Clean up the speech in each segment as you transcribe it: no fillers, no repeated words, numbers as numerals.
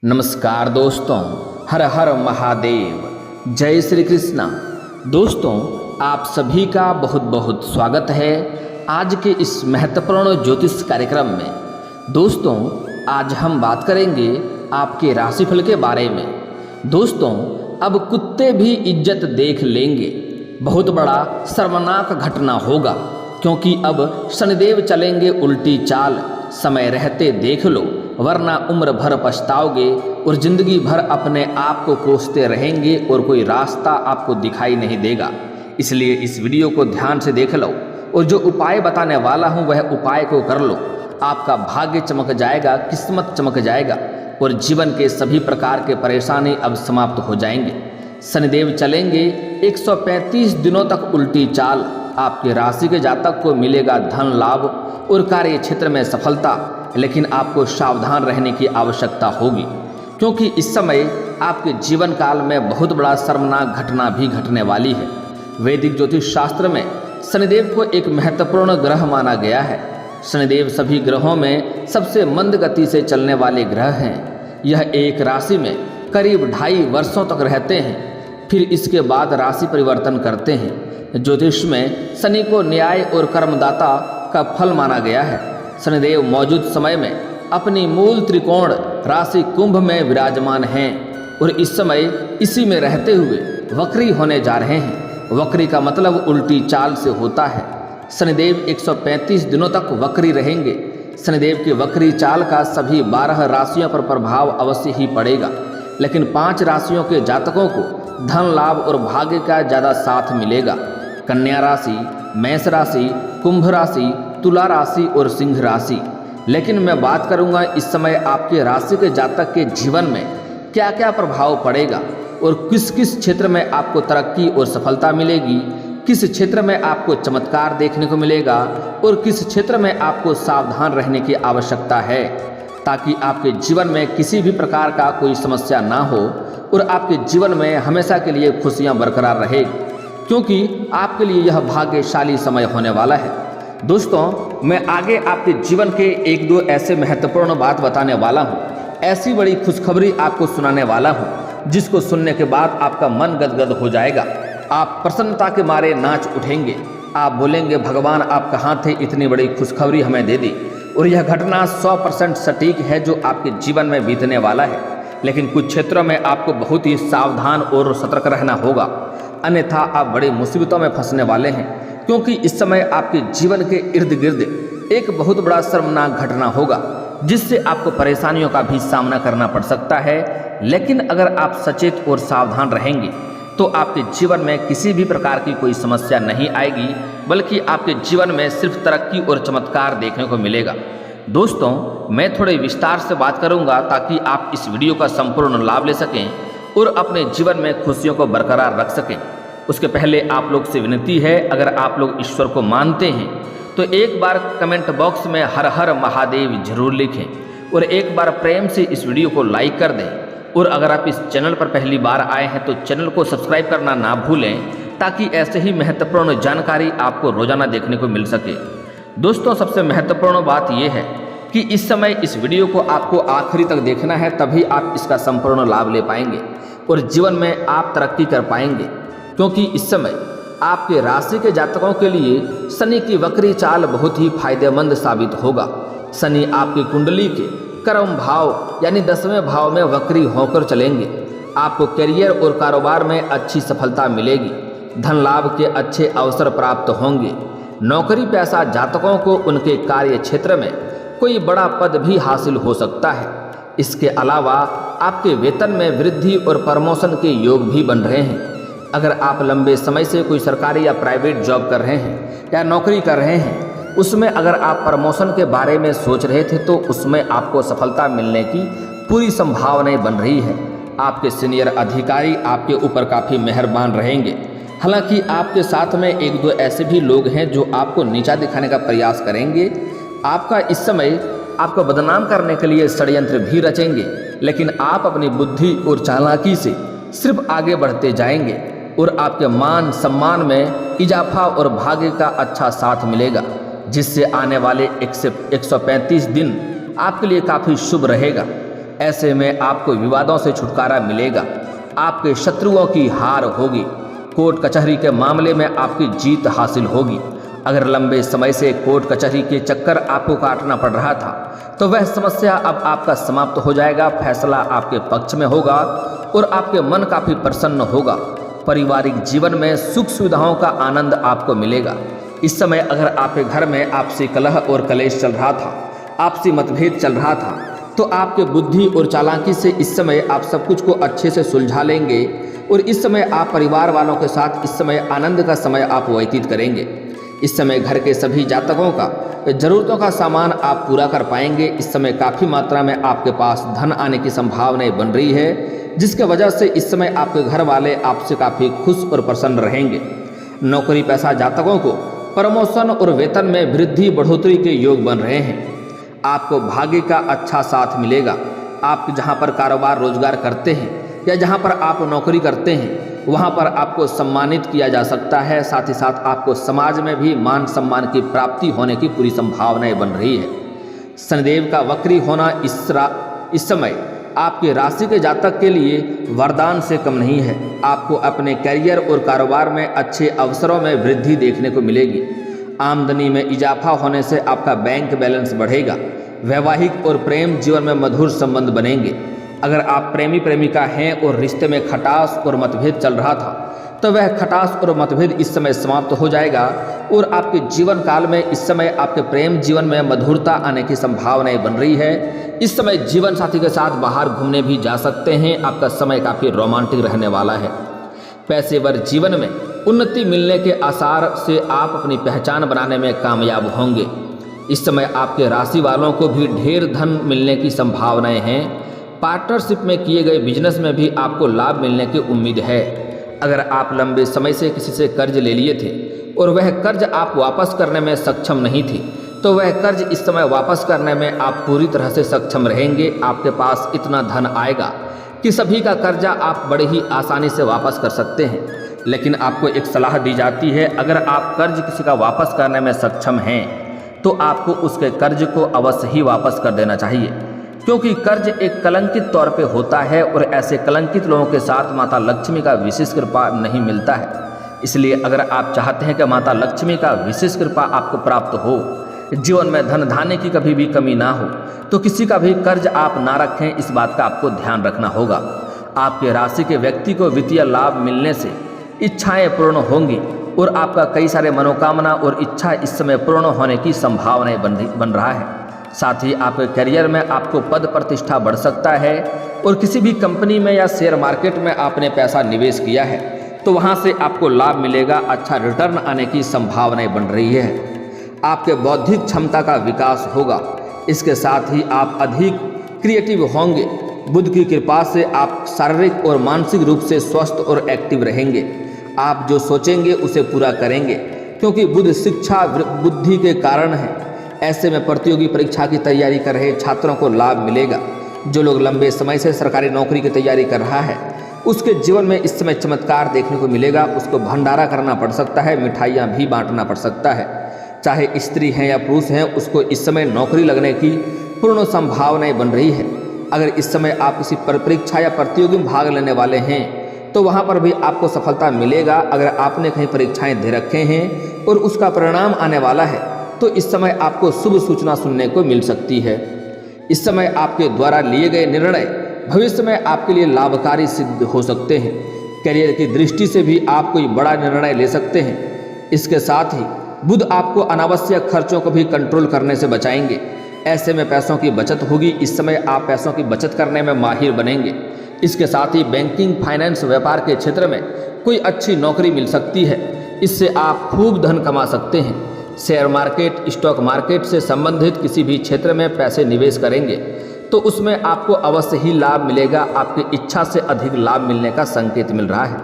नमस्कार दोस्तों, हर हर महादेव, जय श्री कृष्णा। दोस्तों, आप सभी का बहुत बहुत स्वागत है आज के इस महत्वपूर्ण ज्योतिष कार्यक्रम में। दोस्तों, आज हम बात करेंगे आपके राशिफल के बारे में। दोस्तों, अब कुत्ते भी इज्जत देख लेंगे। बहुत बड़ा शर्मनाक घटना होगा, क्योंकि अब शनिदेव चलेंगे उल्टी चाल। समय रहते देख लो, वरना उम्र भर पछताओगे और जिंदगी भर अपने आप को कोसते रहेंगे और कोई रास्ता आपको दिखाई नहीं देगा। इसलिए इस वीडियो को ध्यान से देख लो और जो उपाय बताने वाला हूँ वह उपाय को कर लो। आपका भाग्य चमक जाएगा, किस्मत चमक जाएगा और जीवन के सभी प्रकार के परेशानी अब समाप्त हो जाएंगे। शनिदेव चलेंगे 135 दिनों तक उल्टी चाल। आपके राशि के जातक को मिलेगा धन लाभ और कार्य क्षेत्र में सफलता, लेकिन आपको सावधान रहने की आवश्यकता होगी, क्योंकि इस समय आपके जीवन काल में बहुत बड़ा शर्मनाक घटना भी घटने वाली है। वैदिक ज्योतिष शास्त्र में शनिदेव को एक महत्वपूर्ण ग्रह माना गया है। शनिदेव सभी ग्रहों में सबसे मंद गति से चलने वाले ग्रह हैं। यह एक राशि में करीब 2.5 वर्षों तक रहते हैं, फिर इसके बाद राशि परिवर्तन करते हैं। ज्योतिष में शनि को न्याय और कर्मदाता का फल माना गया है। शनिदेव मौजूद समय में अपनी मूल त्रिकोण राशि कुंभ में विराजमान हैं और इस समय इसी में रहते हुए वक्री होने जा रहे हैं। वक्री का मतलब उल्टी चाल से होता है। शनिदेव 135 दिनों तक वक्री रहेंगे। शनिदेव की वक्री चाल का सभी 12 राशियों पर प्रभाव अवश्य ही पड़ेगा, लेकिन 5 राशियों के जातकों को धन लाभ और भाग्य का ज़्यादा साथ मिलेगा। कन्या राशि, मेष राशि, कुंभ राशि, तुला राशि और सिंह राशि। लेकिन मैं बात करूंगा इस समय आपके राशि के जातक के जीवन में क्या क्या प्रभाव पड़ेगा और किस किस क्षेत्र में आपको तरक्की और सफलता मिलेगी, किस क्षेत्र में आपको चमत्कार देखने को मिलेगा और किस क्षेत्र में आपको सावधान रहने की आवश्यकता है, ताकि आपके जीवन में किसी भी प्रकार का कोई समस्या ना हो और आपके जीवन में हमेशा के लिए खुशियां बरकरार रहे, क्योंकि आपके लिए यह भाग्यशाली समय होने वाला है। दोस्तों, मैं आगे आपके जीवन के 1-2 ऐसे महत्वपूर्ण बात बताने वाला हूँ। ऐसी बड़ी खुशखबरी आपको सुनाने वाला हूँ जिसको सुनने के बाद आपका मन गदगद हो जाएगा। आप प्रसन्नता के मारे नाच उठेंगे। आप बोलेंगे, भगवान आप कहाँ थे, इतनी बड़ी खुशखबरी हमें दे दी। और यह घटना 100% सटीक है जो आपके जीवन में बीतने वाला है, लेकिन कुछ क्षेत्रों में आपको बहुत ही सावधान और सतर्क रहना होगा, अन्यथा आप बड़ी मुसीबतों में फंसने वाले हैं, क्योंकि इस समय आपके जीवन के इर्द गिर्द एक बहुत बड़ा शर्मनाक घटना होगा जिससे आपको परेशानियों का भी सामना करना पड़ सकता है। लेकिन अगर आप सचेत और सावधान रहेंगे तो आपके जीवन में किसी भी प्रकार की कोई समस्या नहीं आएगी, बल्कि आपके जीवन में सिर्फ तरक्की और चमत्कार देखने को मिलेगा। दोस्तों, मैं थोड़े विस्तार से बात करूंगा ताकि आप इस वीडियो का संपूर्ण लाभ ले सकें और अपने जीवन में खुशियों को बरकरार रख सकें। उसके पहले आप लोग से विनती है, अगर आप लोग ईश्वर को मानते हैं तो एक बार कमेंट बॉक्स में हर हर महादेव जरूर लिखें और एक बार प्रेम से इस वीडियो को लाइक कर दें। और अगर आप इस चैनल पर पहली बार आए हैं तो चैनल को सब्सक्राइब करना ना भूलें, ताकि ऐसे ही महत्वपूर्ण जानकारी आपको रोजाना देखने को मिल सके। दोस्तों, सबसे महत्वपूर्ण बात यह है कि इस समय इस वीडियो को आपको आखिरी तक देखना है, तभी आप इसका संपूर्ण लाभ ले पाएंगे और जीवन में आप तरक्की कर पाएंगे, क्योंकि इस समय आपके राशि के जातकों के लिए शनि की वक्री चाल बहुत ही फायदेमंद साबित होगा। शनि आपकी कुंडली के कर्म भाव यानी 10वें भाव में वक्री होकर चलेंगे। आपको करियर और कारोबार में अच्छी सफलता मिलेगी। धन लाभ के अच्छे अवसर प्राप्त होंगे। नौकरी पेशा जातकों को उनके कार्य क्षेत्र में कोई बड़ा पद भी हासिल हो सकता है। इसके अलावा आपके वेतन में वृद्धि और प्रमोशन के योग भी बन रहे हैं। अगर आप लंबे समय से कोई सरकारी या प्राइवेट जॉब कर रहे हैं या नौकरी कर रहे हैं, उसमें अगर आप प्रमोशन के बारे में सोच रहे थे तो उसमें आपको सफलता मिलने की पूरी संभावनाएं बन रही है। आपके सीनियर अधिकारी आपके ऊपर काफ़ी मेहरबान रहेंगे। हालांकि आपके साथ में 1-2 ऐसे भी लोग हैं जो आपको नीचा दिखाने का प्रयास करेंगे। आपका इस समय आपको बदनाम करने के लिए षड्यंत्र भी रचेंगे, लेकिन आप अपनी बुद्धि और चालाकी से सिर्फ आगे बढ़ते जाएंगे और आपके मान सम्मान में इजाफा और भाग्य का अच्छा साथ मिलेगा, जिससे आने वाले 135 दिन आपके लिए काफ़ी शुभ रहेगा। ऐसे में आपको विवादों से छुटकारा मिलेगा, आपके शत्रुओं की हार होगी, कोर्ट कचहरी के मामले में आपकी जीत हासिल होगी। अगर लंबे समय से कोर्ट कचहरी के चक्कर आपको काटना पड़ रहा था तो वह समस्या अब आपका समाप्त हो जाएगा, फैसला आपके पक्ष में होगा और आपके मन काफ़ी प्रसन्न होगा। पारिवारिक जीवन में सुख सुविधाओं का आनंद आपको मिलेगा। इस समय अगर आपके घर में आपसी कलह और कलेश चल रहा था, आपसी मतभेद चल रहा था, तो आपके बुद्धि और चालाकी से इस समय आप सब कुछ को अच्छे से सुलझा लेंगे और इस समय आप परिवार वालों के साथ इस समय आनंद का समय आप व्यतीत करेंगे। इस समय घर के सभी जातकों का ज़रूरतों का सामान आप पूरा कर पाएंगे। इस समय काफ़ी मात्रा में आपके पास धन आने की संभावनाएं बन रही है, जिसके वजह से इस समय आपके घर वाले आपसे काफ़ी खुश और प्रसन्न रहेंगे। नौकरी पेशा जातकों को प्रमोशन और वेतन में वृद्धि बढ़ोतरी के योग बन रहे हैं। आपको भाग्य का अच्छा साथ मिलेगा। आप जहां पर कारोबार रोजगार करते हैं या जहां पर आप नौकरी करते हैं वहां पर आपको सम्मानित किया जा सकता है। साथ ही साथ आपको समाज में भी मान सम्मान की प्राप्ति होने की पूरी संभावनाएं बन रही है। शनिदेव का वक्री होना इस समय आपके राशि के जातक के लिए वरदान से कम नहीं है। आपको अपने करियर और कारोबार में अच्छे अवसरों में वृद्धि देखने को मिलेगी। आमदनी में इजाफा होने से आपका बैंक बैलेंस बढ़ेगा। वैवाहिक और प्रेम जीवन में मधुर संबंध बनेंगे। अगर आप प्रेमी प्रेमिका हैं और रिश्ते में खटास और मतभेद चल रहा था तो वह खटास और मतभेद इस समय समाप्त हो जाएगा और आपके जीवन काल में इस समय आपके प्रेम जीवन में मधुरता आने की संभावनाएं बन रही है। इस समय जीवन साथी के साथ बाहर घूमने भी जा सकते हैं। आपका समय काफ़ी रोमांटिक रहने वाला है। पेशेवर जीवन में उन्नति मिलने के आसार से आप अपनी पहचान बनाने में कामयाब होंगे। इस समय आपके राशि वालों को भी ढेर धन मिलने की संभावनाएं हैं। पार्टनरशिप में किए गए बिजनेस में भी आपको लाभ मिलने की उम्मीद है। अगर आप लंबे समय से किसी से कर्ज ले लिए थे और वह कर्ज आप वापस करने में सक्षम नहीं थे तो वह कर्ज इस समय वापस करने में आप पूरी तरह से सक्षम रहेंगे। आपके पास इतना धन आएगा कि सभी का कर्जा आप बड़े ही आसानी से वापस कर सकते हैं। लेकिन आपको एक सलाह दी जाती है, अगर आप कर्ज किसी का वापस करने में सक्षम हैं तो आपको उसके कर्ज को अवश्य ही वापस कर देना चाहिए, क्योंकि कर्ज एक कलंकित तौर पे होता है और ऐसे कलंकित लोगों के साथ माता लक्ष्मी का विशेष कृपा नहीं मिलता है। इसलिए अगर आप चाहते हैं कि माता लक्ष्मी का विशेष कृपा आपको प्राप्त हो, जीवन में धन धान्य की कभी भी कमी ना हो, तो किसी का भी कर्ज आप ना रखें। इस बात का आपको ध्यान रखना होगा। आपके राशि के व्यक्ति को वित्तीय लाभ मिलने से इच्छाएं पूर्ण होंगी और आपका कई सारे मनोकामना और इच्छा इस समय पूर्ण होने की संभावनाएं बन रहा है। साथ ही आपके करियर में आपको पद प्रतिष्ठा बढ़ सकता है और किसी भी कंपनी में या शेयर मार्केट में आपने पैसा निवेश किया है तो वहां से आपको लाभ मिलेगा। अच्छा रिटर्न आने की संभावनाएं बन रही है। आपके बौद्धिक क्षमता का विकास होगा। इसके साथ ही आप अधिक क्रिएटिव होंगे। बुध की कृपा से आप शारीरिक और मानसिक रूप से स्वस्थ और एक्टिव रहेंगे। आप जो सोचेंगे उसे पूरा करेंगे, क्योंकि बुध शिक्षा बुद्धि के कारण है। ऐसे में प्रतियोगी परीक्षा की तैयारी कर रहे छात्रों को लाभ मिलेगा। जो लोग लंबे समय से सरकारी नौकरी की तैयारी कर रहा है उसके जीवन में इस समय चमत्कार देखने को मिलेगा। उसको भंडारा करना पड़ सकता है, मिठाइयाँ भी बांटना पड़ सकता है। चाहे स्त्री हैं या पुरुष हैं, उसको इस समय नौकरी लगने की पूर्ण संभावनाएं बन रही है। अगर इस समय आप किसी परीक्षा या प्रतियोगी में भाग लेने वाले हैं तो वहाँ पर भी आपको सफलता मिलेगा। अगर आपने कहीं परीक्षाएं दे रखे हैं और उसका परिणाम आने वाला है तो इस समय आपको शुभ सूचना सुनने को मिल सकती है। इस समय आपके द्वारा लिए गए निर्णय भविष्य में आपके लिए लाभकारी सिद्ध हो सकते हैं। करियर की दृष्टि से भी आप कोई बड़ा निर्णय ले सकते हैं। इसके साथ ही बुध आपको अनावश्यक खर्चों को भी कंट्रोल करने से बचाएंगे। ऐसे में पैसों की बचत होगी। इस समय आप पैसों की बचत करने में माहिर बनेंगे। इसके साथ ही बैंकिंग, फाइनेंस, व्यापार के क्षेत्र में कोई अच्छी नौकरी मिल सकती है। इससे आप खूब धन कमा सकते हैं। शेयर मार्केट, स्टॉक मार्केट से संबंधित किसी भी क्षेत्र में पैसे निवेश करेंगे तो उसमें आपको अवश्य ही लाभ मिलेगा। आपकी इच्छा से अधिक लाभ मिलने का संकेत मिल रहा है।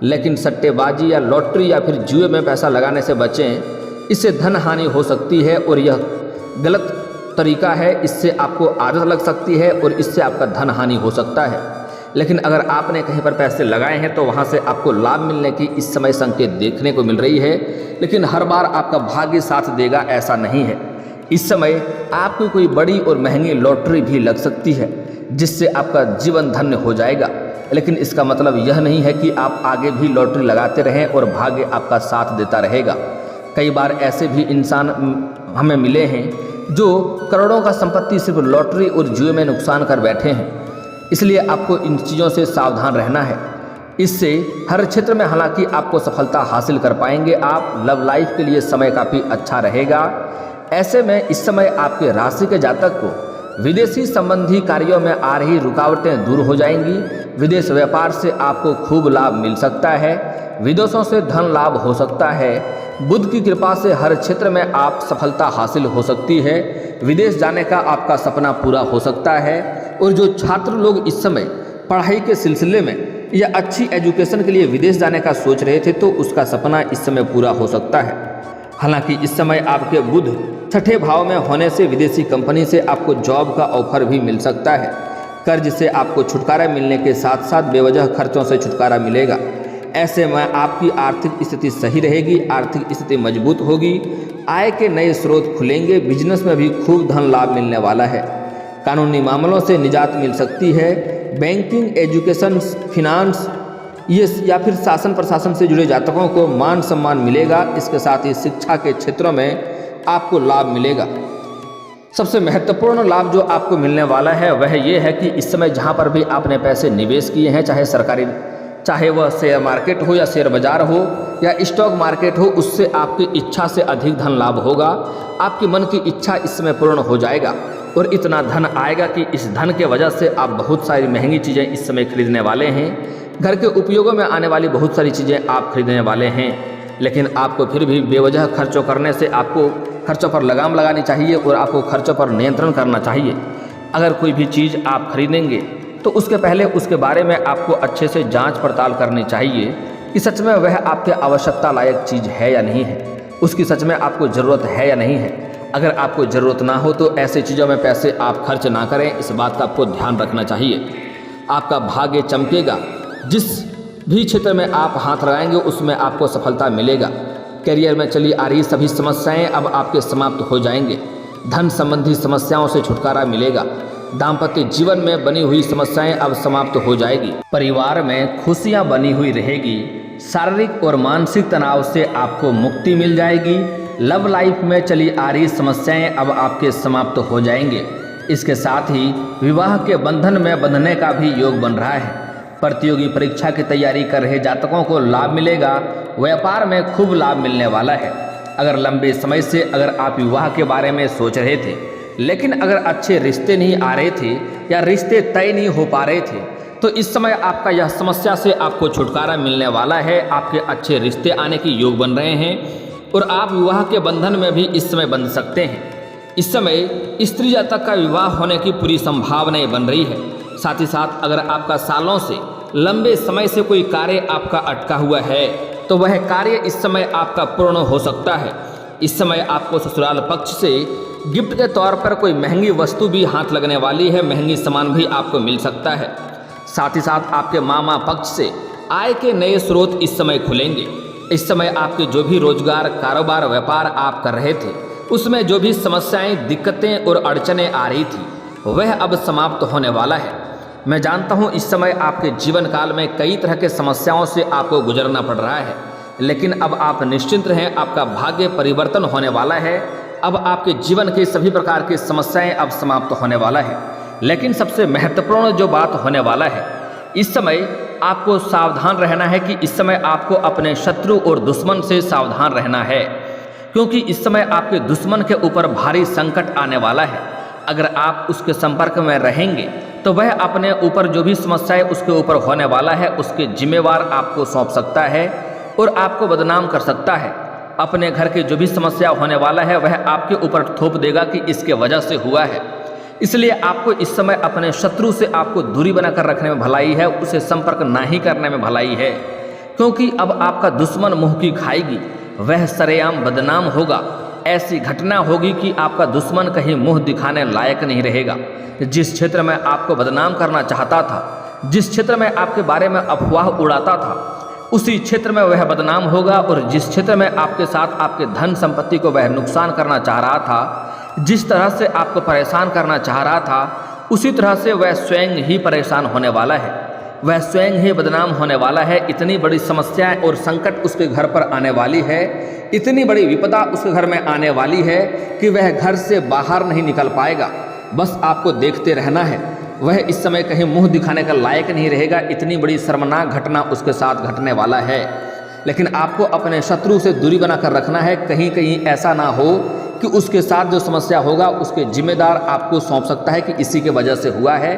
लेकिन सट्टेबाजी या लॉटरी या फिर जुए में पैसा लगाने से बचें। इससे धन हानि हो सकती है और यह गलत तरीका है। इससे आपको आदत लग सकती है और इससे आपका धन हानि हो सकता है। लेकिन अगर आपने कहीं पर पैसे लगाए हैं तो वहाँ से आपको लाभ मिलने की इस समय संकेत देखने को मिल रही है। लेकिन हर बार आपका भाग्य साथ देगा ऐसा नहीं है। इस समय आपको कोई बड़ी और महंगी लॉटरी भी लग सकती है। जिससे आपका जीवन धन्य हो जाएगा। लेकिन इसका मतलब यह नहीं है कि आप आगे भी लॉटरी लगाते रहें और भाग्य आपका साथ देता रहेगा। कई बार ऐसे भी इंसान हमें मिले हैं जो करोड़ों का संपत्ति सिर्फ लॉटरी और जुए में नुकसान कर बैठे हैं। इसलिए आपको इन चीज़ों से सावधान रहना है। इससे हर क्षेत्र में हालांकि आपको सफलता हासिल कर पाएंगे आप। लव लाइफ के लिए समय काफ़ी अच्छा रहेगा। ऐसे में इस समय आपके राशि के जातक को विदेशी संबंधी कार्यों में आ रही रुकावटें दूर हो जाएंगी। विदेश व्यापार से आपको खूब लाभ मिल सकता है। विदेशों से धन लाभ हो सकता है। बुध की कृपा से हर क्षेत्र में आप सफलता हासिल हो सकती है। विदेश जाने का आपका सपना पूरा हो सकता है। और जो छात्र लोग इस समय पढ़ाई के सिलसिले में या अच्छी एजुकेशन के लिए विदेश जाने का सोच रहे थे तो उसका सपना इस समय पूरा हो सकता है। हालांकि इस समय आपके बुध छठे भाव में होने से विदेशी कंपनी से आपको जॉब का ऑफर भी मिल सकता है। कर्ज से आपको छुटकारा मिलने के साथ साथ बेवजह खर्चों से छुटकारा मिलेगा। ऐसे में आपकी आर्थिक स्थिति सही रहेगी, आर्थिक स्थिति मजबूत होगी, आय के नए स्रोत खुलेंगे। बिजनेस में भी खूब धन लाभ मिलने वाला है। कानूनी मामलों से निजात मिल सकती है। बैंकिंग, एजुकेशन, फिनांस ये या फिर शासन प्रशासन से जुड़े जातकों को मान सम्मान मिलेगा। इसके साथ ही शिक्षा के क्षेत्रों में आपको लाभ मिलेगा। सबसे महत्वपूर्ण लाभ जो आपको मिलने वाला है वह ये है कि इस समय जहाँ पर भी आपने पैसे निवेश किए हैं, चाहे वह शेयर मार्केट हो या शेयर बाजार हो या स्टॉक मार्केट हो, उससे आपकी इच्छा से अधिक धन लाभ होगा। आपके मन की इच्छा इस समय पूर्ण हो जाएगा और इतना धन आएगा कि इस धन के वजह से आप बहुत सारी महंगी चीज़ें इस समय खरीदने वाले हैं। घर के उपयोगों में आने वाली बहुत सारी चीज़ें आप खरीदने वाले हैं। लेकिन आपको फिर भी बेवजह खर्चों करने से आपको खर्चों पर लगाम लगानी चाहिए और आपको खर्चों पर नियंत्रण करना चाहिए। अगर कोई भी चीज़ आप खरीदेंगे तो उसके पहले उसके बारे में आपको अच्छे से जांच पड़ताल करनी चाहिए कि सच में वह आपके आवश्यकता लायक चीज़ है या नहीं है, उसकी सच में आपको ज़रूरत है या नहीं है। अगर आपको ज़रूरत ना हो तो ऐसी चीज़ों में पैसे आप खर्च ना करें। इस बात का आपको ध्यान रखना चाहिए। आपका भाग्य चमकेगा। जिस भी क्षेत्र में आप हाथ लगाएंगे उसमें आपको सफलता मिलेगा। करियर में चली आ रही सभी समस्याएं अब आपके समाप्त हो जाएंगे। धन संबंधी समस्याओं से छुटकारा मिलेगा। दाम्पत्य जीवन में बनी हुई समस्याएं अब समाप्त हो जाएगी। परिवार में खुशियां बनी हुई रहेगी। शारीरिक और मानसिक तनाव से आपको मुक्ति मिल जाएगी। लव लाइफ में चली आ रही समस्याएं अब आपके समाप्त हो जाएंगे। इसके साथ ही विवाह के बंधन में बंधने का भी योग बन रहा है। प्रतियोगी परीक्षा की तैयारी कर रहे जातकों को लाभ मिलेगा। व्यापार में खूब लाभ मिलने वाला है। अगर लंबे समय से अगर आप विवाह के बारे में सोच रहे थे लेकिन अगर अच्छे रिश्ते नहीं आ रहे थे या रिश्ते तय नहीं हो पा रहे थे तो इस समय आपका यह समस्या से आपको छुटकारा मिलने वाला है। आपके अच्छे रिश्ते आने की योग बन रहे हैं और आप विवाह के बंधन में भी इस समय बंध सकते हैं। इस समय स्त्री जातक का विवाह होने की पूरी संभावनाएं बन रही है। साथ ही साथ अगर आपका सालों से लंबे समय से कोई कार्य आपका अटका हुआ है तो वह कार्य इस समय आपका पूर्ण हो सकता है। इस समय आपको ससुराल पक्ष से गिफ्ट के तौर पर कोई महंगी वस्तु भी हाथ लगने वाली है। महंगी सामान भी आपको मिल सकता है। साथ ही साथ आपके मामा पक्ष से आय के नए स्रोत इस समय खुलेंगे। इस समय आपके जो भी रोजगार, कारोबार, व्यापार आप कर रहे थे उसमें जो भी समस्याएं, दिक्कतें और अड़चनें आ रही थी वह अब समाप्त होने वाला है। मैं जानता हूं इस समय आपके जीवन काल में कई तरह के समस्याओं से आपको गुजरना पड़ रहा है, लेकिन अब आप निश्चिंत रहें। आपका भाग्य परिवर्तन होने वाला है। अब आपके जीवन के सभी प्रकार की समस्याएं अब समाप्त होने वाला है। लेकिन सबसे महत्वपूर्ण जो बात होने वाला है, इस समय आपको सावधान रहना है कि इस समय आपको अपने शत्रु और दुश्मन से सावधान रहना है, क्योंकि इस समय आपके दुश्मन के ऊपर भारी संकट आने वाला है। अगर आप उसके संपर्क में रहेंगे तो वह अपने ऊपर जो भी समस्याएं उसके ऊपर होने वाला है उसके जिम्मेवार आपको सौंप सकता है और आपको बदनाम कर सकता है। अपने घर के जो भी समस्या होने वाला है वह आपके ऊपर थोप देगा कि इसके वजह से हुआ है। इसलिए आपको इस समय अपने शत्रु से आपको दूरी बनाकर रखने में भलाई है, उसे संपर्क ना ही करने में भलाई है, क्योंकि अब आपका दुश्मन मुंह की खाएगी, वह सरेआम बदनाम होगा। ऐसी घटना होगी कि आपका दुश्मन कहीं मुंह दिखाने लायक नहीं रहेगा। जिस क्षेत्र में आपको बदनाम करना चाहता था, जिस क्षेत्र में आपके बारे में अफवाह उड़ाता था, उसी क्षेत्र में वह बदनाम होगा। और जिस क्षेत्र में आपके साथ आपके धन संपत्ति को वह नुकसान करना चाह रहा था, जिस तरह से आपको परेशान करना चाह रहा था, उसी तरह से वह स्वयं ही परेशान होने वाला है, वह स्वयं ही बदनाम होने वाला है। इतनी बड़ी समस्याएं और संकट उसके घर पर आने वाली है, इतनी बड़ी विपदा उसके घर में आने वाली है कि वह घर से बाहर नहीं निकल पाएगा। बस आपको देखते रहना है, वह इस समय कहीं मुंह दिखाने का लायक नहीं रहेगा। इतनी बड़ी शर्मनाक घटना उसके साथ घटने वाला है। लेकिन आपको अपने शत्रु से दूरी बनाकर रखना है। कहीं कहीं ऐसा ना हो कि उसके साथ जो समस्या होगा उसके जिम्मेदार आपको सौंप सकता है कि इसी के वजह से हुआ है।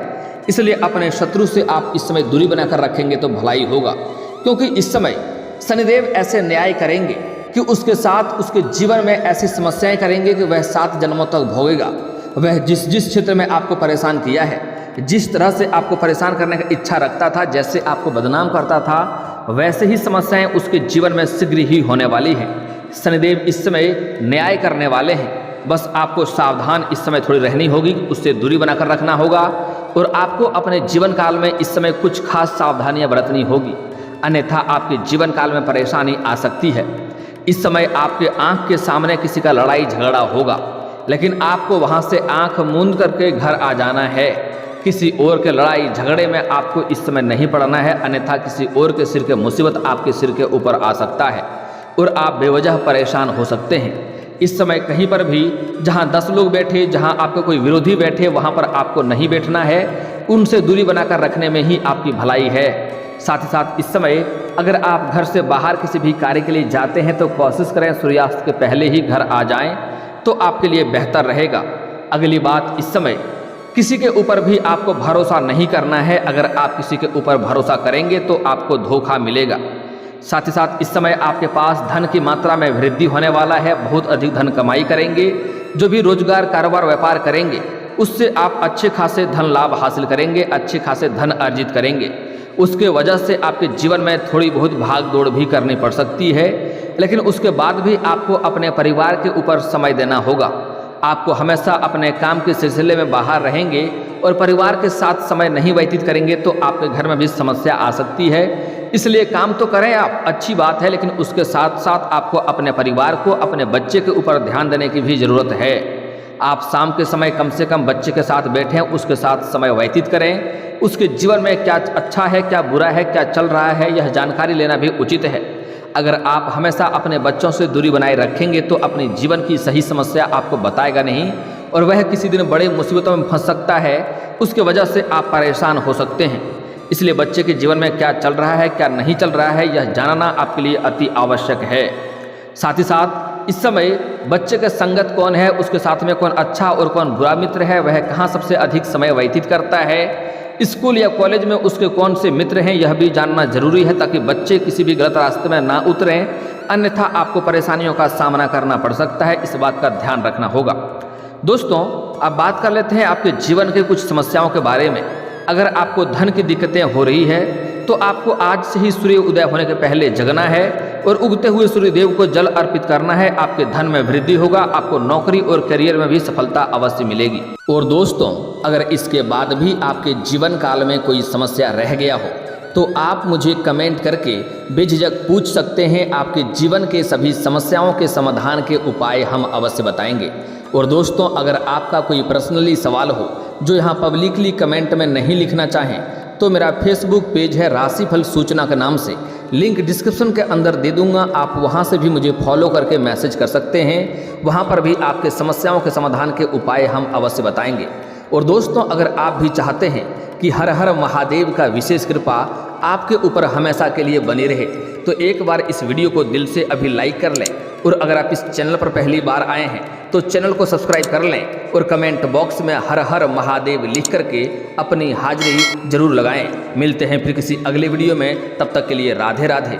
इसलिए अपने शत्रु से आप इस समय दूरी बनाकर रखेंगे तो भलाई होगा, क्योंकि इस समय शनिदेव ऐसे न्याय करेंगे कि उसके साथ उसके जीवन में ऐसी समस्याएं करेंगे कि वह 7 जन्मों तक भोगेगा। वह जिस जिस क्षेत्र में आपको परेशान किया है, जिस तरह से आपको परेशान करने का इच्छा रखता था, जैसे आपको बदनाम करता था, वैसे ही समस्याएं उसके जीवन में शीघ्र ही होने वाली हैं। शनिदेव इस समय न्याय करने वाले हैं। बस आपको सावधान इस समय थोड़ी रहनी होगी, उससे दूरी बनाकर रखना होगा और आपको अपने जीवन काल में इस समय कुछ खास सावधानियां बरतनी होगी, अन्यथा आपके जीवन काल में परेशानी आ सकती है। इस समय आपके आंख के सामने किसी का लड़ाई झगड़ा होगा, लेकिन आपको वहां से आंख मूंद करके घर आ जाना है। किसी और के लड़ाई झगड़े में आपको इस समय नहीं पड़ना है, अन्यथा किसी और के सिर के मुसीबत आपके सिर के ऊपर आ सकता है और आप बेवजह परेशान हो सकते हैं। इस समय कहीं पर भी जहां 10 लोग बैठे, जहां आपके कोई विरोधी बैठे, वहां पर आपको नहीं बैठना है। उनसे दूरी बनाकर रखने में ही आपकी भलाई है। साथ ही साथ इस समय अगर आप घर से बाहर किसी भी कार्य के लिए जाते हैं तो कोशिश करें सूर्यास्त के पहले ही घर आ जाएं, तो आपके लिए बेहतर रहेगा। अगली बात, इस समय किसी के ऊपर भी आपको भरोसा नहीं करना है। अगर आप किसी के ऊपर भरोसा करेंगे तो आपको धोखा मिलेगा। साथ ही साथ इस समय आपके पास धन की मात्रा में वृद्धि होने वाला है, बहुत अधिक धन कमाई करेंगे। जो भी रोजगार, कारोबार, व्यापार करेंगे उससे आप अच्छे खासे धन लाभ हासिल करेंगे, अच्छे खासे धन अर्जित करेंगे। उसके वजह से आपके जीवन में थोड़ी बहुत भाग दौड़ भी करनी पड़ सकती है, लेकिन उसके बाद भी आपको अपने परिवार के ऊपर समय देना होगा। आपको हमेशा अपने काम के सिलसिले में बाहर रहेंगे और परिवार के साथ समय नहीं व्यतीत करेंगे तो आपके घर में भी समस्या आ सकती है। इसलिए काम तो करें आप, अच्छी बात है, लेकिन उसके साथ साथ आपको अपने परिवार को, अपने बच्चे के ऊपर ध्यान देने की भी ज़रूरत है। आप शाम के समय कम से कम बच्चे के साथ बैठें, उसके साथ समय व्यतीत करें। उसके जीवन में क्या अच्छा है, क्या बुरा है, क्या चल रहा है, यह जानकारी लेना भी उचित है। अगर आप हमेशा अपने बच्चों से दूरी बनाए रखेंगे तो अपने जीवन की सही समस्या आपको बताएगा नहीं और वह किसी दिन बड़े मुसीबतों में फंस सकता है। उसके वजह से आप परेशान हो सकते हैं। इसलिए बच्चे के जीवन में क्या चल रहा है, क्या नहीं चल रहा है, यह जानना आपके लिए अति आवश्यक है। साथ ही साथ इस समय बच्चे के संगत कौन है, उसके साथ में कौन अच्छा और कौन बुरा मित्र है, वह कहाँ सबसे अधिक समय व्यतीत करता है, स्कूल या कॉलेज में उसके कौन से मित्र हैं, यह भी जानना जरूरी है, ताकि बच्चे किसी भी गलत रास्ते में ना उतरें, अन्यथा आपको परेशानियों का सामना करना पड़ सकता है। इस बात का ध्यान रखना होगा। दोस्तों, अब बात कर लेते हैं आपके जीवन के कुछ समस्याओं के बारे में। अगर आपको धन की दिक्कतें हो रही है तो आपको आज से ही सूर्य उदय होने के पहले जगना है और उगते हुए सूर्यदेव को जल अर्पित करना है। आपके धन में वृद्धि होगा, आपको नौकरी और करियर में भी सफलता अवश्य मिलेगी। और दोस्तों, अगर इसके बाद भी आपके जीवन काल में कोई समस्या रह गया हो तो आप मुझे कमेंट करके बेझिझक पूछ सकते हैं। आपके जीवन के सभी समस्याओं के समाधान के उपाय हम अवश्य बताएंगे। और दोस्तों, अगर आपका कोई पर्सनली सवाल हो जो यहाँ पब्लिकली कमेंट में नहीं लिखना चाहें तो मेरा फेसबुक पेज है राशिफल सूचना के नाम से, लिंक डिस्क्रिप्शन के अंदर दे दूंगा। आप वहां से भी मुझे फॉलो करके मैसेज कर सकते हैं। वहां पर भी आपके समस्याओं के समाधान के उपाय हम अवश्य बताएंगे। और दोस्तों, अगर आप भी चाहते हैं कि हर हर महादेव का विशेष कृपा आपके ऊपर हमेशा के लिए बनी रहे तो एक बार इस वीडियो को दिल से अभी लाइक कर लें। और अगर आप इस चैनल पर पहली बार आए हैं तो चैनल को सब्सक्राइब कर लें और कमेंट बॉक्स में हर हर महादेव लिख करके अपनी हाजिरी जरूर लगाएं। मिलते हैं फिर किसी अगले वीडियो में, तब तक के लिए राधे राधे।